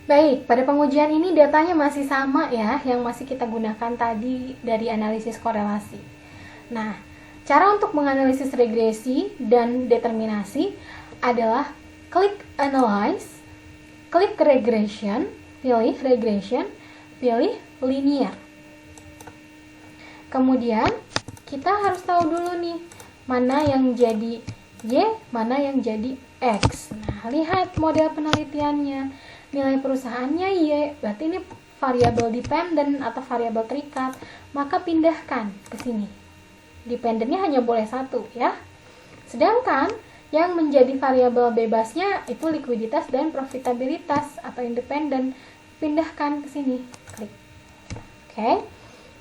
Baik, pada pengujian ini datanya masih sama ya, yang masih kita gunakan tadi dari analisis korelasi. Nah, cara untuk menganalisis regresi dan determinasi adalah klik Analyze, klik Regression, pilih Regression, pilih Linear. Kemudian, kita harus tahu dulu nih, mana yang jadi Y, mana yang jadi X. Nah, lihat model penelitiannya. Nilai perusahaannya Y, berarti ini variabel dependent atau variabel terikat, maka pindahkan ke sini. Dependennya hanya boleh satu ya. Sedangkan yang menjadi variabel bebasnya itu likuiditas dan profitabilitas atau independen, pindahkan ke sini. Klik. Oke.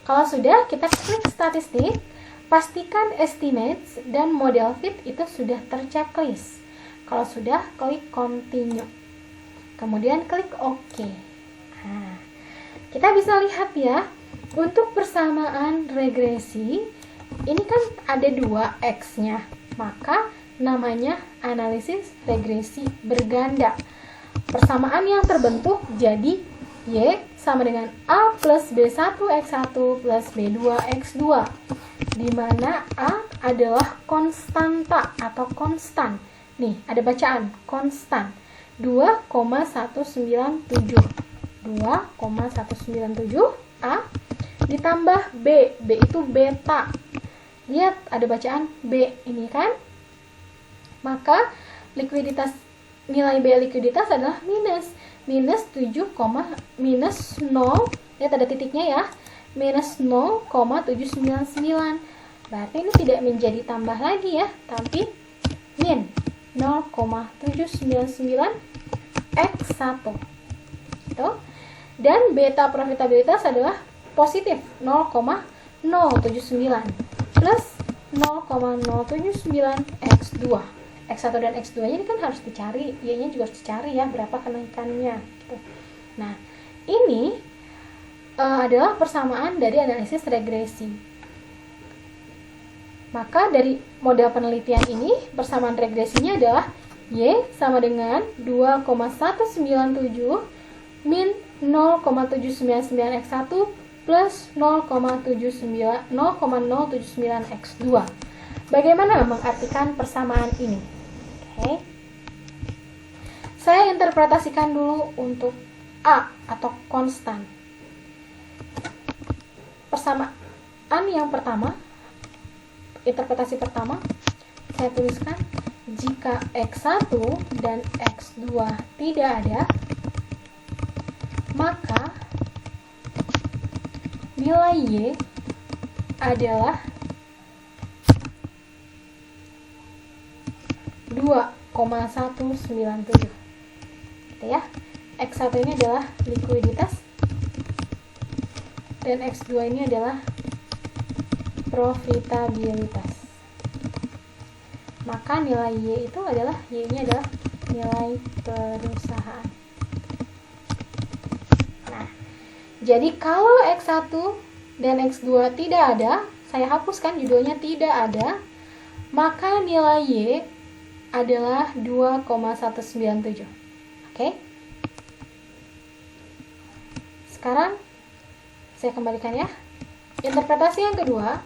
Kalau sudah, kita klik statistik, pastikan estimates dan model fit itu sudah terchecklist. Kalau sudah, klik continue. Kemudian klik OK. Nah, kita bisa lihat ya, untuk persamaan regresi, ini kan ada 2 X-nya, maka namanya analisis regresi berganda. Persamaan yang terbentuk jadi Y sama dengan A plus B1X1 plus B2X2, di mana A adalah konstanta atau konstan. Nih, ada bacaan, konstan. 2,197 A ditambah B itu beta. Lihat ada bacaan B ini kan, maka nilai B likuiditas adalah minus 7, minus 0, lihat ada titiknya ya, minus 0,799. Berarti ini tidak menjadi tambah lagi ya, tapi min 0,799 X1 gitu. Dan beta profitabilitas adalah positif 0,079 plus 0,079 X2. X1 dan X2 nya ini kan harus dicari, Y nya juga harus dicari ya, berapa kenaikannya gitu. Nah, ini adalah persamaan dari analisis regresi. Maka dari model penelitian ini, persamaan regresinya adalah Y sama dengan 2,197 min 0,799 X1 plus 0,079 X2. Bagaimana mengartikan persamaan ini? Oke. Saya interpretasikan dulu untuk A atau konstan. Persamaan yang pertama, interpretasi pertama, saya tuliskan jika X1 dan X2 tidak ada, maka nilai Y adalah 2,197 gitu ya. X1 ini adalah likuiditas dan X2 ini adalah profitabilitas. Maka nilai Y itu adalah, Y ini adalah nilai perusahaan. Nah, jadi kalau X1 dan X2 tidak ada, saya hapuskan judulnya tidak ada, maka nilai Y adalah 2,197. Oke? Sekarang saya kembalikan ya. Interpretasi yang kedua,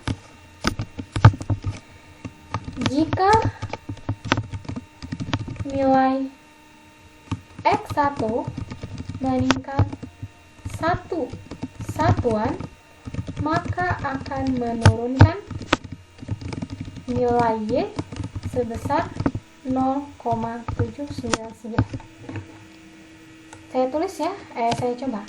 jika nilai X1 meningkat 1 satuan, maka akan menurunkan nilai Y sebesar 0,799. Saya tulis ya, saya coba.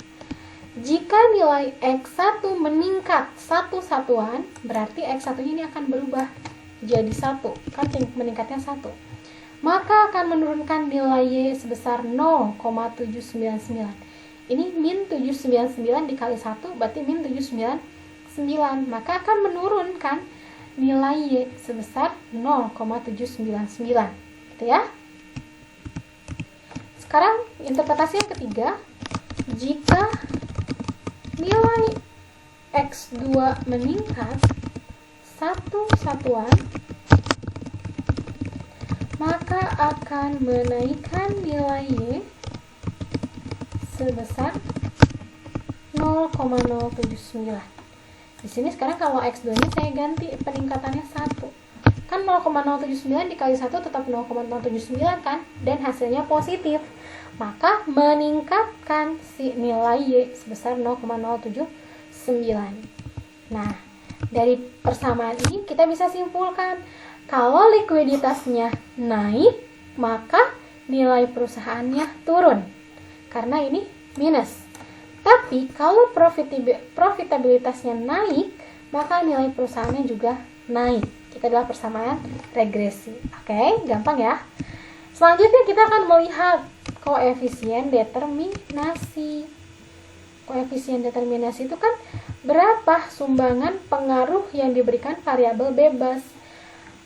Jika nilai X1 meningkat 1 satuan, berarti X1 ini akan berubah jadi 1, kan meningkatnya 1. Maka akan menurunkan nilai Y sebesar 0,799. Ini min 799 dikali 1, berarti min 799. Maka akan menurunkan nilai Y sebesar 0,799. Gitu ya. Sekarang interpretasi yang ketiga, jika nilai X2 meningkat 1 satuan, maka akan menaikkan nilai Y sebesar 0,079. Di sini sekarang kalau X2 ini saya ganti peningkatannya 1. Kan 0,079 dikali 1 tetap 0,079 kan? Dan hasilnya positif. Maka meningkatkan si nilai Y sebesar 0,079. Nah, dari persamaan ini kita bisa simpulkan kalau likuiditasnya naik, maka nilai perusahaannya turun. Karena ini minus. Tapi kalau profitabilitasnya naik, maka nilai perusahaannya juga naik. Itu adalah persamaan regresi. Oke, gampang ya. Selanjutnya kita akan melihat koefisien determinasi. Koefisien determinasi itu kan berapa sumbangan pengaruh yang diberikan variabel bebas.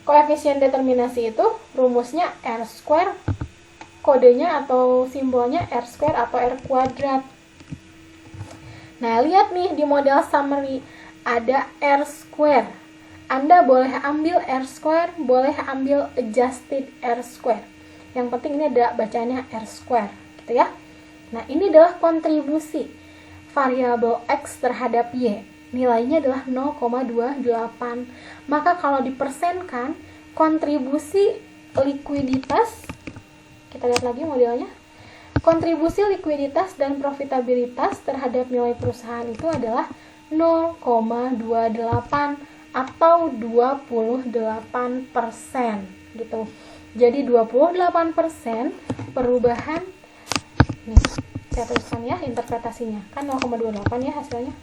Koefisien determinasi itu rumusnya R², kodenya atau simbolnya R² atau R kuadrat. Nah, lihat nih di model summary ada R². Anda boleh ambil R², boleh ambil adjusted R². Yang penting ini ada bacaannya R², gitu ya. Nah, ini adalah kontribusi variabel X terhadap Y. Nilainya adalah 0,28. Maka kalau dipersenkan, kontribusi likuiditas, kita lihat lagi modelnya. Kontribusi likuiditas dan profitabilitas terhadap nilai perusahaan itu adalah 0,28 atau 28% gitu. Jadi 28% perubahan, nih saya tuliskan ya interpretasinya, kan 0,28 ya hasilnya.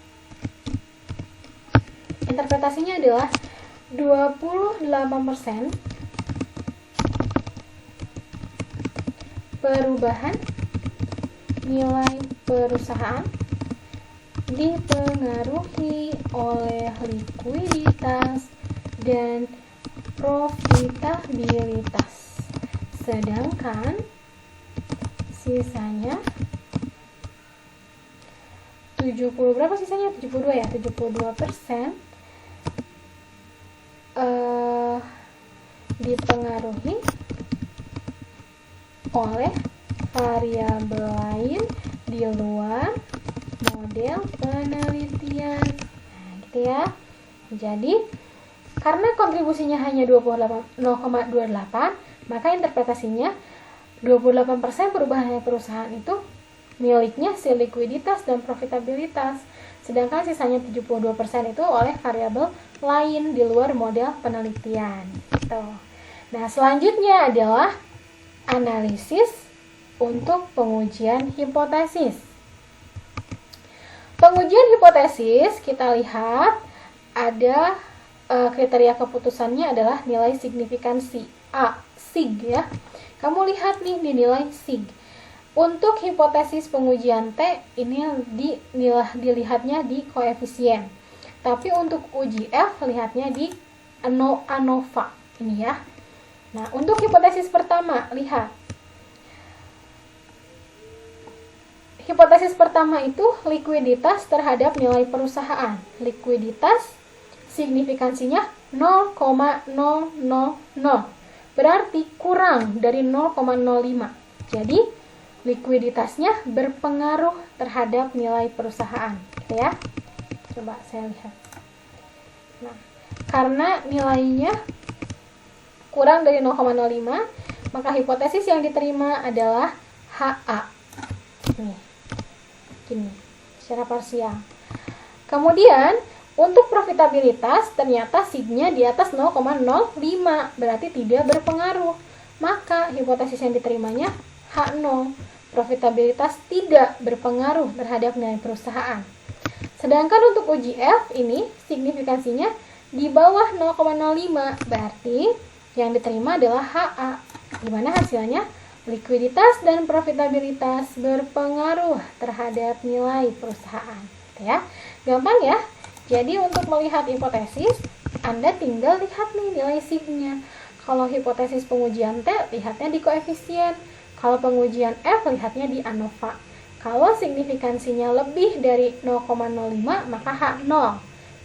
Interpretasinya adalah 28% perubahan nilai perusahaan dipengaruhi oleh likuiditas dan profitabilitas. Sedangkan sisanya 70, berapa sisanya? 72 ya, 72% dipengaruhi oleh variabel lain di luar model penelitian. Nah, gitu ya. Jadi, karena kontribusinya hanya 0,28, maka interpretasinya 28% perubahan perusahaan itu miliknya si likuiditas dan profitabilitas. Sedangkan sisanya 72% itu oleh variabel lain di luar model penelitian. Gitu. Nah, selanjutnya adalah analisis untuk pengujian hipotesis. Pengujian hipotesis kita lihat ada kriteria keputusannya adalah nilai signifikansi A, sig ya. Kamu lihat nih di nilai sig. Untuk hipotesis pengujian T ini dilihatnya di koefisien. Tapi untuk uji F lihatnya di ANOVA ini ya. Nah, untuk hipotesis pertama lihat. Hipotesis pertama itu likuiditas terhadap nilai perusahaan. Likuiditas signifikansinya 0,000. Berarti kurang dari 0,05. Jadi likuiditasnya berpengaruh terhadap nilai perusahaan, gitu ya. Coba saya lihat. Nah, karena nilainya kurang dari 0,05, maka hipotesis yang diterima adalah HA. Nih. Gini, secara parsial. Kemudian untuk profitabilitas ternyata signya di atas 0,05, berarti tidak berpengaruh. Maka hipotesis yang diterimanya H0, profitabilitas tidak berpengaruh terhadap nilai perusahaan. Sedangkan untuk uji F ini signifikansinya di bawah 0,05, berarti yang diterima adalah HA, di mana hasilnya likuiditas dan profitabilitas berpengaruh terhadap nilai perusahaan, gitu ya. Gampang ya. Jadi untuk melihat hipotesis, Anda tinggal lihat nih nilai signya. Kalau hipotesis pengujian T, lihatnya di koefisien. Kalau pengujian F, lihatnya di ANOVA. Kalau signifikansinya lebih dari 0,05, maka H0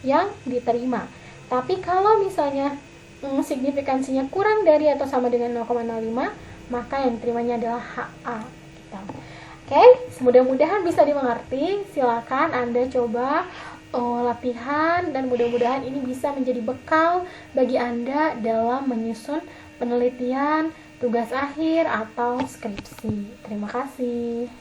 yang diterima. Tapi kalau misalnya signifikansinya kurang dari atau sama dengan 0,05, maka yang diterimanya adalah HA. Gitu. Oke, mudah-mudahan bisa dimengerti. Silakan Anda coba latihan dan mudah-mudahan ini bisa menjadi bekal bagi Anda dalam menyusun penelitian, tugas akhir, atau skripsi. Terima kasih.